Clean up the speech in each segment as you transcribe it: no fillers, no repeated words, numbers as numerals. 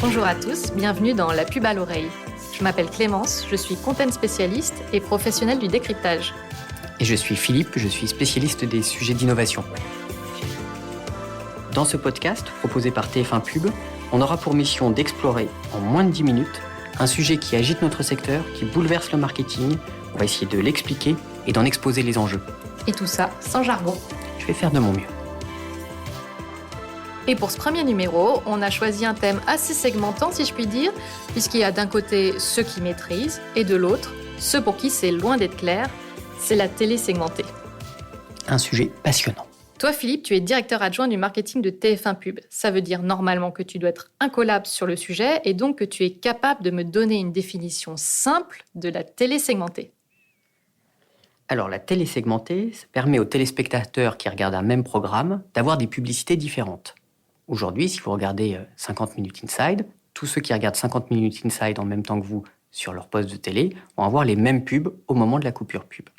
Bonjour à tous, bienvenue dans La Pub à l'oreille. Je m'appelle Clémence, je suis content spécialiste et professionnelle du décryptage. Et je suis Philippe, je suis spécialiste des sujets d'innovation. Dans ce podcast, proposé par TF1 Pub, on aura pour mission d'explorer, en moins de 10 minutes, un sujet qui agite notre secteur, qui bouleverse le marketing. On va essayer de l'expliquer et d'en exposer les enjeux. Et tout ça sans jargon. Je vais faire de mon mieux. Et pour ce premier numéro, on a choisi un thème assez segmentant, si je puis dire, puisqu'il y a d'un côté ceux qui maîtrisent et de l'autre, ceux pour qui c'est loin d'être clair, c'est la télé segmentée. Un sujet passionnant. Toi, Philippe, tu es directeur adjoint du marketing de TF1 Pub. Ça veut dire normalement que tu dois être incollable sur le sujet et donc que tu es capable de me donner une définition simple de la télé segmentée. Alors, la télé segmentée, ça permet aux téléspectateurs qui regardent un même programme d'avoir des publicités différentes. Aujourd'hui, si vous regardez 50 Minutes Inside, tous ceux qui regardent 50 Minutes Inside en même temps que vous sur leur poste de télé vont avoir les mêmes pubs au moment de la coupure pub.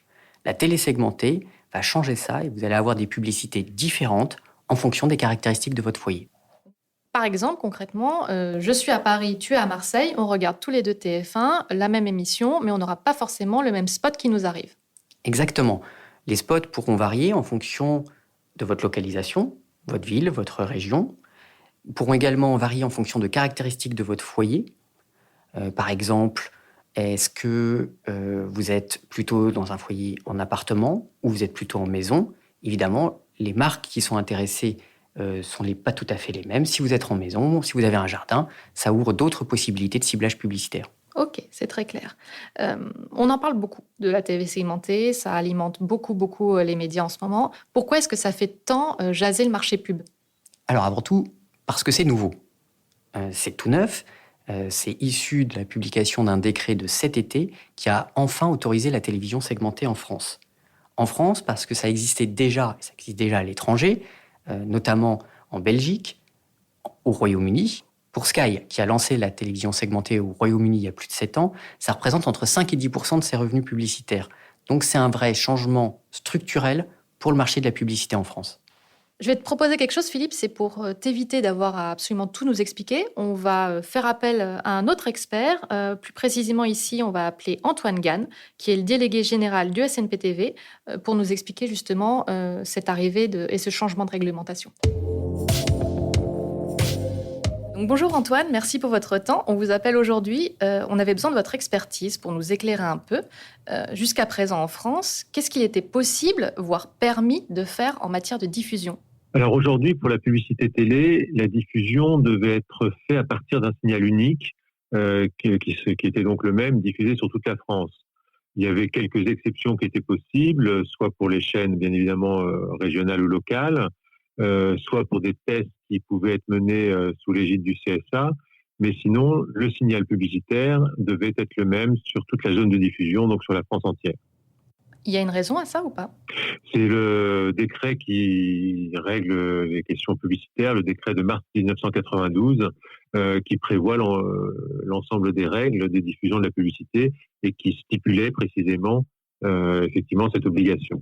La télé segmentée va changer ça et vous allez avoir des publicités différentes en fonction des caractéristiques de votre foyer. Par exemple, concrètement, je suis à Paris, tu es à Marseille, on regarde tous les deux TF1, la même émission, mais on n'aura pas forcément le même spot qui nous arrive. Exactement. Les spots pourront varier en fonction de votre localisation, votre ville, votre région. Ils pourront également varier en fonction de caractéristiques de votre foyer. Par exemple, est-ce que vous êtes plutôt dans un foyer en appartement ou vous êtes plutôt en maison? Évidemment, les marques qui sont intéressées sont pas tout à fait les mêmes. Si vous êtes en maison, si vous avez un jardin, ça ouvre d'autres possibilités de ciblage publicitaire. Ok, c'est très clair. On en parle beaucoup de la télé segmentée, ça alimente beaucoup les médias en ce moment. Pourquoi est-ce que ça fait tant jaser le marché pub? Alors avant tout, parce que c'est nouveau. C'est tout neuf. C'est issu de la publication d'un décret de cet été qui a enfin autorisé la télévision segmentée en France. En France, parce que ça existait déjà, et ça existe déjà à l'étranger, notamment en Belgique, au Royaume-Uni. Pour Sky, qui a lancé la télévision segmentée au Royaume-Uni il y a plus de 7 ans, ça représente entre 5 et 10% de ses revenus publicitaires. Donc c'est un vrai changement structurel pour le marché de la publicité en France. Je vais te proposer quelque chose, Philippe, c'est pour t'éviter d'avoir à absolument tout nous expliquer. On va faire appel à un autre expert. Plus précisément ici, on va appeler Antoine Gane, qui est le délégué général du SNPTV, pour nous expliquer justement cette arrivée et ce changement de réglementation. Donc, bonjour Antoine, merci pour votre temps. On vous appelle aujourd'hui. On avait besoin de votre expertise pour nous éclairer un peu. Jusqu'à présent en France, qu'est-ce qu'il était possible, voire permis de faire en matière de diffusion ? Alors aujourd'hui, pour la publicité télé, la diffusion devait être faite à partir d'un signal unique qui était donc le même, diffusé sur toute la France. Il y avait quelques exceptions qui étaient possibles, soit pour les chaînes bien évidemment régionales ou locales, soit pour des tests qui pouvaient être menés sous l'égide du CSA, mais sinon le signal publicitaire devait être le même sur toute la zone de diffusion, donc sur la France entière. Il y a une raison à ça ou pas ? C'est le décret qui règle les questions publicitaires, le décret de mars 1992, qui prévoit l'ensemble des règles des diffusions de la publicité et qui stipulait précisément effectivement cette obligation.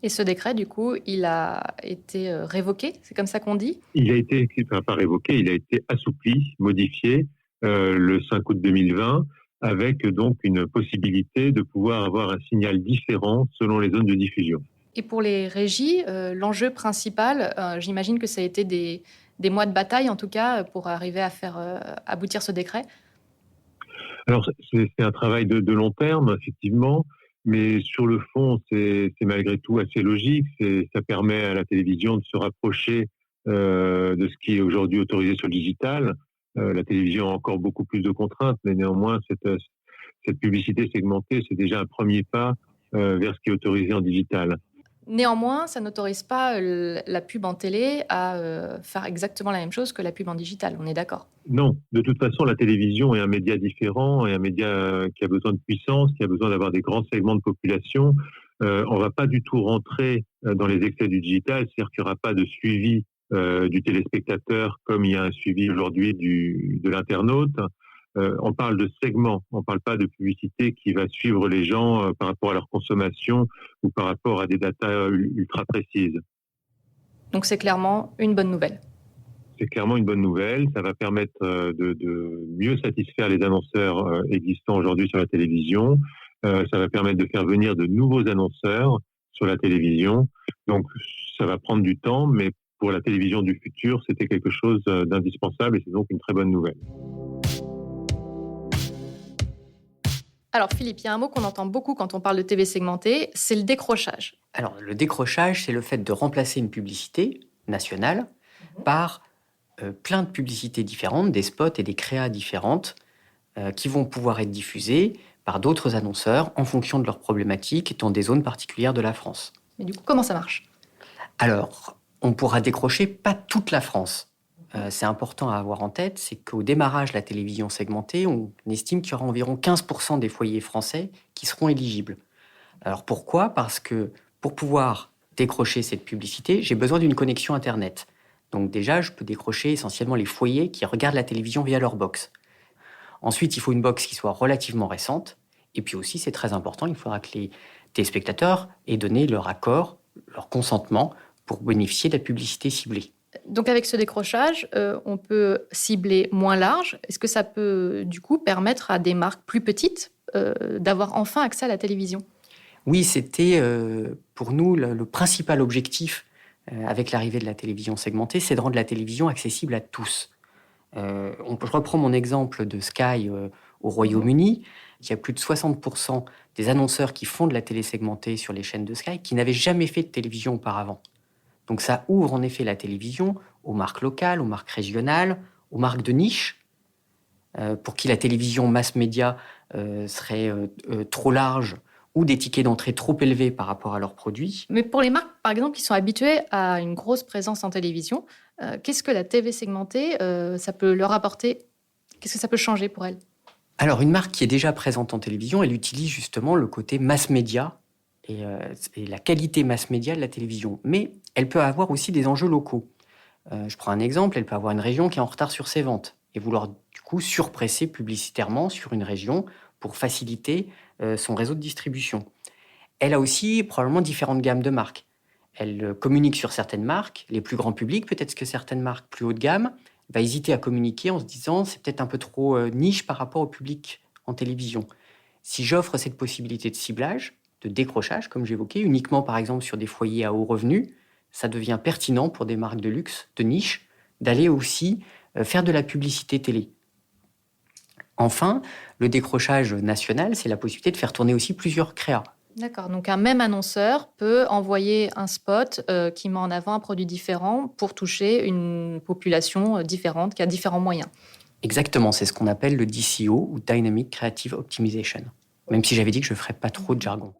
Et ce décret, du coup, il a été révoqué, c'est comme ça qu'on dit ? Il a été, pas révoqué, il a été assoupli, modifié le 5 août 2020, avec donc une possibilité de pouvoir avoir un signal différent selon les zones de diffusion. Et pour les régies, l'enjeu principal, j'imagine que ça a été des mois de bataille, en tout cas, pour arriver à faire aboutir ce décret. Alors, c'est un travail de long terme, effectivement, mais sur le fond, c'est malgré tout assez logique. Ça permet à la télévision de se rapprocher de ce qui est aujourd'hui autorisé sur le digital. La télévision a encore beaucoup plus de contraintes, mais néanmoins, cette publicité segmentée, c'est déjà un premier pas vers ce qui est autorisé en digital. Néanmoins, ça n'autorise pas la pub en télé à faire exactement la même chose que la pub en digital, on est d'accord ? Non, de toute façon, la télévision est un média différent, et un média qui a besoin de puissance, qui a besoin d'avoir des grands segments de population. On ne va pas du tout rentrer dans les excès du digital, c'est-à-dire qu'il n'y aura pas de suivi du téléspectateur comme il y a un suivi aujourd'hui de l'internaute. On parle de segments, on ne parle pas de publicité qui va suivre les gens par rapport à leur consommation ou par rapport à des datas ultra précises. Donc c'est clairement une bonne nouvelle. c'est clairement une bonne nouvelle. Ça va permettre de mieux satisfaire les annonceurs existants aujourd'hui sur la télévision. Ça va permettre de faire venir de nouveaux annonceurs sur la télévision. Donc, ça va prendre du temps, mais pour la télévision du futur, c'était quelque chose d'indispensable et c'est donc une très bonne nouvelle. Alors Philippe, il y a un mot qu'on entend beaucoup quand on parle de TV segmentée, c'est le décrochage. Alors, le décrochage, c'est le fait de remplacer une publicité nationale par plein de publicités différentes, des spots et des créas différentes qui vont pouvoir être diffusées par d'autres annonceurs en fonction de leurs problématiques dans des zones particulières de la France. Mais du coup, comment ça marche ? Alors, on pourra décrocher pas toute la France. C'est important à avoir en tête, c'est qu'au démarrage de la télévision segmentée, on estime qu'il y aura environ 15% des foyers français qui seront éligibles. Alors pourquoi ? Parce que pour pouvoir décrocher cette publicité, j'ai besoin d'une connexion Internet. Donc déjà, je peux décrocher essentiellement les foyers qui regardent la télévision via leur box. Ensuite, il faut une box qui soit relativement récente. Et puis aussi, c'est très important, il faudra que les téléspectateurs aient donné leur accord, leur consentement pour bénéficier de la publicité ciblée. Donc avec ce décrochage, on peut cibler moins large. Est-ce que ça peut du coup permettre à des marques plus petites d'avoir enfin accès à la télévision ? Oui, c'était pour nous le principal objectif avec l'arrivée de la télévision segmentée, c'est de rendre la télévision accessible à tous. Je reprends mon exemple de Sky au Royaume-Uni. Il y a plus de 60% des annonceurs qui font de la télé segmentée sur les chaînes de Sky qui n'avaient jamais fait de télévision auparavant. Donc ça ouvre en effet la télévision aux marques locales, aux marques régionales, aux marques de niche, pour qui la télévision mass média serait trop large ou des tickets d'entrée trop élevés par rapport à leurs produits. Mais pour les marques, par exemple, qui sont habituées à une grosse présence en télévision, qu'est-ce que la TV segmentée, ça peut leur apporter ? Qu'est-ce que ça peut changer pour elles ? Alors, une marque qui est déjà présente en télévision, elle utilise justement le côté mass média et la qualité mass média de la télévision. Mais elle peut avoir aussi des enjeux locaux. Je prends un exemple, elle peut avoir une région qui est en retard sur ses ventes et vouloir du coup surpresser publicitairement sur une région pour faciliter son réseau de distribution. Elle a aussi probablement différentes gammes de marques. Elle communique sur certaines marques, les plus grands publics, peut-être que certaines marques plus haut de gamme, va hésiter à communiquer en se disant c'est peut-être un peu trop niche par rapport au public en télévision. Si j'offre cette possibilité de ciblage, de décrochage, comme j'évoquais, uniquement par exemple sur des foyers à haut revenu, ça devient pertinent pour des marques de luxe, de niche, d'aller aussi faire de la publicité télé. Enfin, le décrochage national, c'est la possibilité de faire tourner aussi plusieurs créas. D'accord, donc un même annonceur peut envoyer un spot qui met en avant un produit différent pour toucher une population différente qui a différents moyens. Exactement, c'est ce qu'on appelle le DCO ou Dynamic Creative Optimization, même si j'avais dit que je ne ferais pas trop de jargon.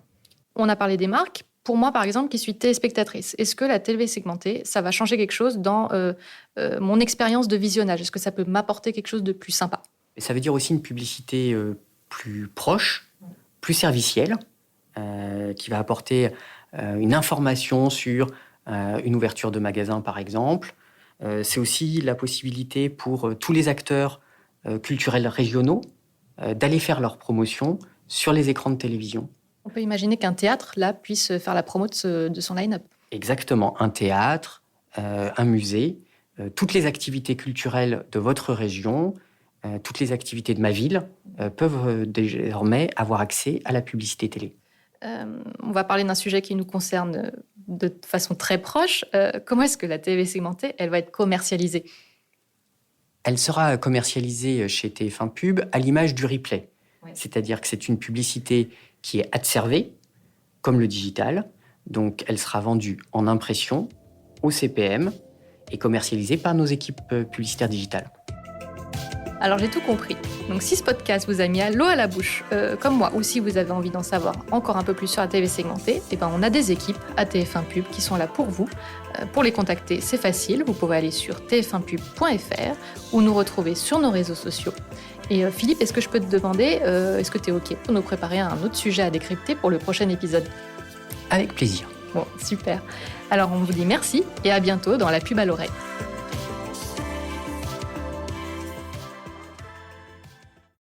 On a parlé des marques. Pour moi, par exemple, qui suis téléspectatrice, est-ce que la télé segmentée, ça va changer quelque chose dans mon expérience de visionnage ? Est-ce que ça peut m'apporter quelque chose de plus sympa ? Ça veut dire aussi une publicité plus proche, plus servicielle, qui va apporter une information sur une ouverture de magasin, par exemple. C'est aussi la possibilité pour tous les acteurs culturels régionaux d'aller faire leur promotion sur les écrans de télévision. On peut imaginer qu'un théâtre, là, puisse faire la promo de son line-up. Exactement, un théâtre, un musée, toutes les activités culturelles de votre région, toutes les activités de ma ville peuvent désormais avoir accès à la publicité télé. On va parler d'un sujet qui nous concerne de façon très proche. Comment est-ce que la TV segmentée, elle va être commercialisée ? Elle sera commercialisée chez TF1 Pub à l'image du replay. Ouais. C'est-à-dire que c'est une publicité qui est adservée, comme le digital. Donc, elle sera vendue en impression, au CPM, et commercialisée par nos équipes publicitaires digitales. Alors, j'ai tout compris. Donc, si ce podcast vous a mis à l'eau à la bouche, comme moi, ou si vous avez envie d'en savoir encore un peu plus sur la TV segmentée, eh ben, on a des équipes à TF1 Pub qui sont là pour vous. Pour les contacter, c'est facile. Vous pouvez aller sur tf1pub.fr ou nous retrouver sur nos réseaux sociaux. Et Philippe, est-ce que je peux te demander, est-ce que tu es OK pour nous préparer un autre sujet à décrypter pour le prochain épisode ? Avec plaisir. Bon, super. Alors, on vous dit merci et à bientôt dans la pub à l'oreille.